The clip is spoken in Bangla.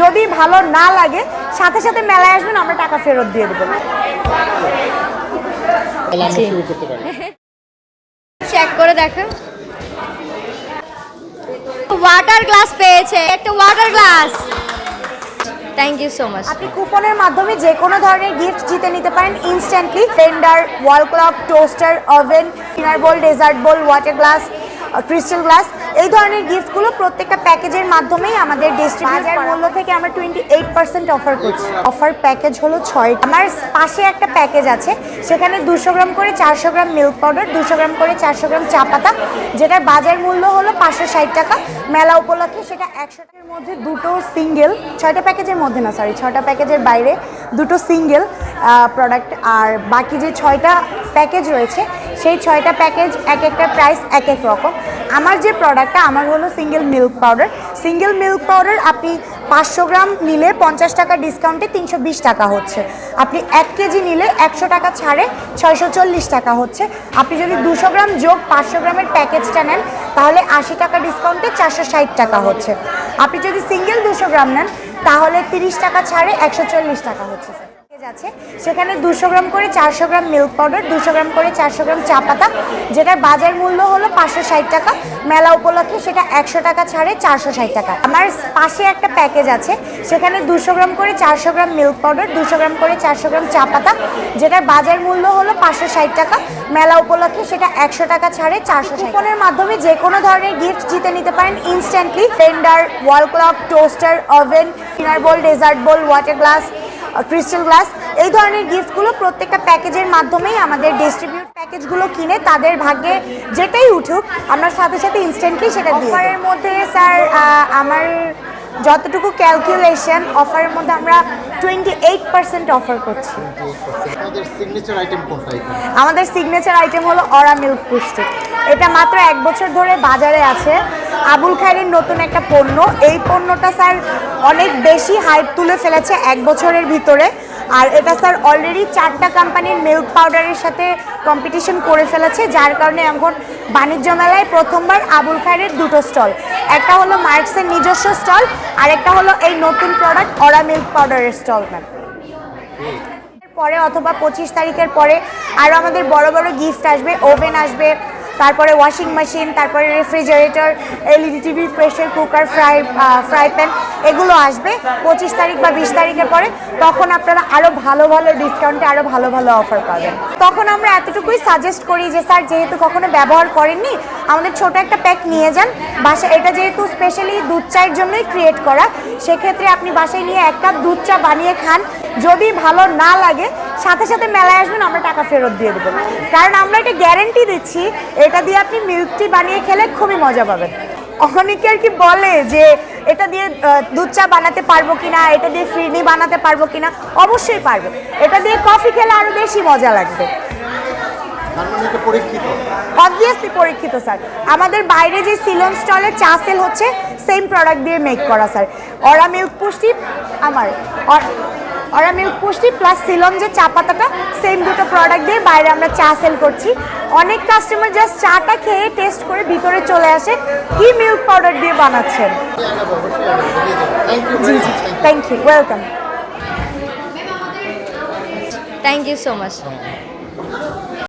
যদি ভালো না লাগে সাথে সাথে মেলায় আসবেন, আমরা টাকা ফেরত দিয়ে দেবো। চেক করে দেখেন, ওয়াটার গ্লাস পেয়েছে, একটা water glass. Thank you so much. আপনি কুপনের মাধ্যমে যে কোনো ধরনের গিফট জিতে নিতে পারেন instantly. Blender, wall clock, toaster, oven, dinner bowl, dessert bowl, water glass, crystal glass, এই ধরনের গিফটগুলো প্রত্যেকটা প্যাকেজের মাধ্যমেই আমাদের ডিস্ট্রিবিউটার মূল্য থেকে আমরা 28% অফার করছি। অফার প্যাকেজ হলো 6। আমার পাশে একটা প্যাকেজ আছে, সেখানে 200 গ্রাম করে 400 গ্রাম মিল্ক পাউডার, 200 গ্রাম করে 400 গ্রাম চা পাতা, যেটার বাজার মূল্য হলো 560 টাকা। মেলা উপলক্ষে সেটা 100 টাকার মধ্যে দুটো সিঙ্গেল, 6টা প্যাকেজের মধ্যে না, সরি 6টা প্যাকেজের বাইরে দুটো সিঙ্গেল প্রোডাক্ট। আর বাকি যে 6টা প্যাকেজ রয়েছে সেই 6টা প্যাকেজ এক একটা প্রাইস এক এক রকম। আমার যে প্রোডাক্টটা আমার হলো single milk powder. Single milk powder আপনি 500 গ্রাম নিলে 50 টাকা ডিসকাউন্টে 320 টাকা হচ্ছে। আপনি 1 কেজি নিলে 100 টাকা ছাড়ে 640 টাকা হচ্ছে। আপনি যদি 200 গ্রাম যোগ 500 গ্রামের প্যাকেজটা নেন তাহলে 80 টাকা ডিসকাউন্টে 460 টাকা হচ্ছে। আপনি যদি সিঙ্গেল 200 গ্রাম নেন তাহলে 30 টাকা ছাড়ে 140 টাকা হচ্ছে। আছে সেখানে 200 গ্রাম করে 400 গ্রাম মিল্ক পাউডার, 200 গ্রাম করে 400 গ্রাম চা পাতা, যেটার বাজার মূল্য হলো 560 টাকা। মেলা উপলক্ষে সেটা 100 টাকা ছাড়ে 460 টাকা। আমার পাশে একটা প্যাকেজ আছে, সেখানে 200 গ্রাম করে 400 গ্রাম মিল্ক পাউডার, 200 গ্রাম করে 400 গ্রাম চা পাতা, যেটার বাজার মূল্য হলো 560 টাকা। মেলা উপলক্ষে সেটা 100 টাকা ছাড়ে 460 টাকা। কুপনের মাধ্যমে যে কোনো ধরনের গিফট জিতে নিতে পারেন instantly. Blender, wall clock, toaster, oven, dinner bowl, dessert bowl, water glass, crystal glass, এই ধরনের গিফটগুলো প্রত্যেকটা প্যাকেজের মাধ্যমেই আমাদের ডিস্ট্রিবিউট প্যাকেজগুলো কিনে তাদের ভাগ্যে যেটাই উঠুক আমরা সাথে সাথে ইনস্ট্যান্টলি সেটা দিই। অফারের মধ্যে স্যার আমার যতটুকু ক্যালকুলেশন, অফারের মধ্যে আমরা 28% অফার করছি। আমাদের সিগনেচার আইটেম কোনটা? আমাদের সিগনেচার আইটেম হলো অরা মিল্ক পুষ্টি। এটা মাত্র 1 বছর ধরে বাজারে আছে, আবুল খায়েরের নতুন একটা পণ্য। এই পণ্যটা স্যার অনেক বেশি হাইপ তুলে ফেলেছে 1 বছরের ভিতরে। আর এটা স্যার অলরেডি 4টা কোম্পানির মিল্ক পাউডারের সাথে কম্পিটিশন করে ফেলেছে, যার কারণে এখন বাণিজ্য মেলায় প্রথমবার আবুল খায়েরের দুটো স্টল, একটা হলো মার্কসের নিজস্ব স্টল আর একটা হলো এই নতুন প্রোডাক্ট অরা মিল্ক পাউডারের স্টল। ম্যাম পরে অথবা 25 তারিখের পরে আরও আমাদের বড় বড় গিফট আসবে, ওভেন আসবে, তারপরে ওয়াশিং মেশিন, তারপরে refrigerator, LED TV, pressure cooker, fry pan, এগুলো আসবে 25 তারিখ বা 20 তারিখের পরে। তখন আপনারা আরও ভালো ভালো ডিসকাউন্টে আরও ভালো ভালো অফার পাবেন। তখন আমরা এতটুকুই সাজেস্ট করি যে স্যার যেহেতু কখনো ব্যবহার করেননি আমাদের ছোট একটা প্যাক নিয়ে যান বাসায়। এটা যেহেতু স্পেশালি দুধ চায়ের জন্যই ক্রিয়েট করা, সেক্ষেত্রে আপনি বাসায় নিয়ে 1 কাপ দুধ চা বানিয়ে খান। যদি ভালো না লাগে সাথে সাথে মেলায় আসবেন, আমরা টাকা ফেরত দিয়ে দেবো। কারণ আমরা এটা গ্যারেন্টি দিচ্ছি এটা দিয়ে আপনি মিল্ক টি বানিয়ে খেলে খুবই মজা পাবেন। অনেকে আর কি বলে যে এটা দিয়ে দুধ চা বানাতে পারবো কিনা, এটা দিয়ে ফিরনি বানাতে পারবো কিনা। অবশ্যই পারবে, এটা দিয়ে কফি খেলে আরও বেশি মজা লাগবে। অবভিয়াসলি পরীক্ষিত স্যার। আমাদের বাইরে যে সিলন স্টলে চা সেল হচ্ছে সেম প্রোডাক্ট দিয়ে মেক করা স্যার। অরা মিল্ক পুষ্টি, অরা মিল্ক পুষ্টি প্লাস সিলন যে চা পাতাটা, সেম দুটো প্রোডাক্ট দিয়ে বাইরে আমরা চা সেল করছি। অনেক কাস্টমার জাস্ট চাটা খেয়ে টেস্ট করে ভিতরে চলে আসে কি মিল্ক পাউডার দিয়ে বানাচ্ছেন। Thank you, welcome. Thank you so much.